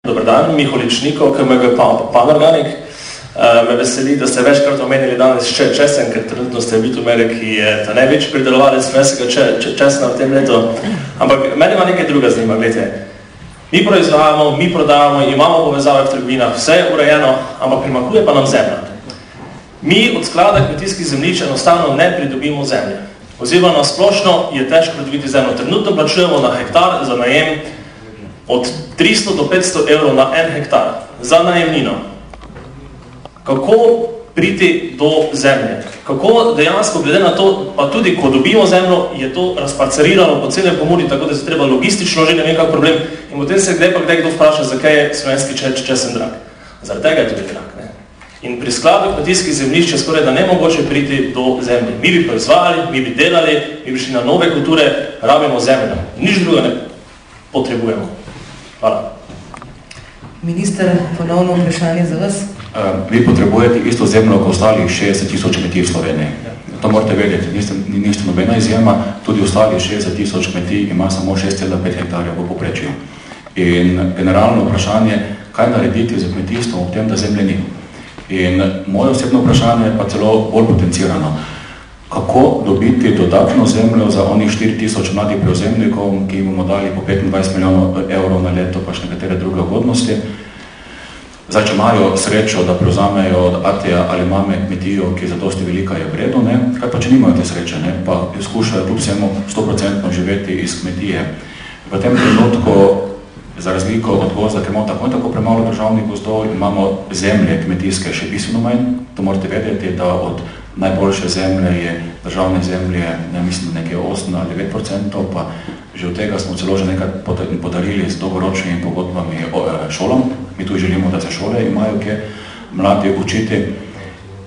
Dobar dan, Miho Ličnikov, KMG Panorganik. Me veseli, da ste večkrat omenili danes česen, ker trenutno ste v Bitumere, ki je ta največji pridelovalec slovenskega česna v tem letu. Ampak mene ima nekaj druga zanima, gledajte. Mi proizvajamo, mi prodajamo, imamo povezave v trgovinah, vse je urejeno, ampak primakuje pa nam zemlja. Mi od sklada kmetijskih zemljišč enostavno ne pridobimo zemlje. Oziroma na splošno je težko pridobiti zemljo. Trenutno plačujemo na hektar za najem od 300 do 500 evrov na en hektar za najemnino. Kako priti do zemlje? Kako dejansko, glede na to, pa tudi ko dobimo zemljo, je to razparcerirano po celem Pomurju, tako da se treba logistično že ne vem kak problem. In potem se kdaj kdo vpraša, zakaj je slovenski česen drag. Zaradi tega je tudi drag. Ne? In pri skladu kmetijskih zemljišč je skoraj da nemogoče priti do zemlje. Mi bi proizvajali, mi bi delali, mi bi šli na nove kulture, rabimo zemljo. Nič drugo ne potrebujemo. Hvala. Minister, ponovno vprašanje za vas. Vi potrebujete isto zemljo kot ostalih 60.000 kmetij v Sloveniji. To morate vedeti, niste nobena izjema, tudi ostalih 60.000 kmetij ima samo 6,5 hektarja v povprečju. In generalno vprašanje, kaj narediti za kmetijstvo ob tem, da zemlje ni. In moje osebno vprašanje je pa celo bolj potencirano. Kako dobiti dodatno zemljo za onih 4.000 mladih prevzemnikov, ki jim bomo dali po 25 milijonov evrov na leto, pa še nekatere druge ugodnosti. Zdaj, če imajo srečo, da prevzamejo od atija ali mame kmetijo, ki je zadosti velika, je vredo, ne? Kaj pa, če nimajo te sreče, ne? Pa skušajo kljub vsemu 100% živeti iz kmetije. V tem trenutku, za razliko od gozda, ker imamo tako in tako premalo državnih gozdov, imamo zemlje kmetijske še bistveno manj. To morate vedeti, da od najboljše zemlje je državne zemlje, ne mislim, nekaj 8 ali 9%, pa že od tega smo celo že nekaj podarili z dolgoročnimi pogodbami šolam. Mi tu želimo, da se šole imajo kje mladi učiti.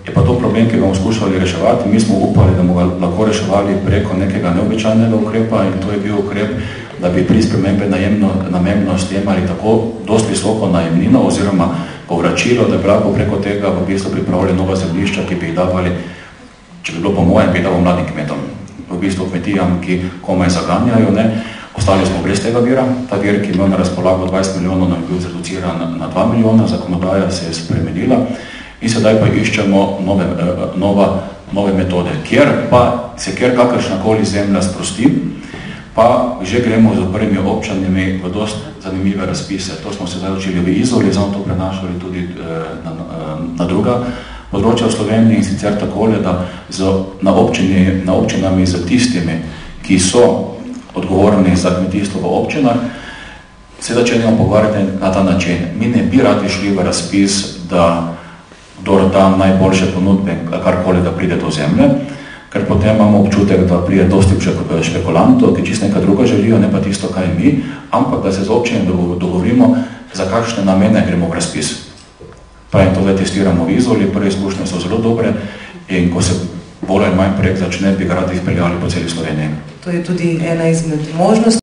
Je pa to problem, ki bomo skušali reševati. Mi smo upali, da bomo lahko reševali preko nekega neobičajnega ukrepa in to je bil ukrep, da bi pri spremembe namembnosti imeli tako dosti visoko najemnino oziroma povračilo, da bi lahko preko tega v bistvu pripravili nova zemljišča, ki bi jih davali, če bi bilo po mojem, bi davo mladim kmetom, v bistvu kmetijam, ki komaj zaganjajo, ne. Ostali smo brez tega vira. Ta vir, ki je imel na razpolago 20 milijonov, je bil zreduciran na 2 milijona, zakonodaja se je spremenila in sedaj pa iščemo nove metode, kjer kakršnakoli zemlja sprosti, pa že gremo z prvimi občanimi v dosti zanimive razpise. To smo se zdaj učili v Izoli, zato to prenašali tudi na druga področja v Sloveniji in sicer takole, da na občinami z tistimi, ki so odgovorni za kmetijstvo v občinah, se začenjamo pogovarjati na ta način. Mi ne bi radi šli v razpis, da kdor da najboljše ponudbe, karkoli, da pride do zemlje, ker potem imamo občutek, da pride dosti špekulantov, ki čisto nekaj drugo želijo, ne pa tisto, kaj mi, ampak da se z občinami dogovorimo, za kakšne namene gremo v razpis. Pa in to zdaj testiramo v Izoli, prve izkušnje so zelo dobre in ko se bolj ali manj projekt začne, bi ga radi izpeljali po celi Sloveniji. To je tudi ena izmed možnosti.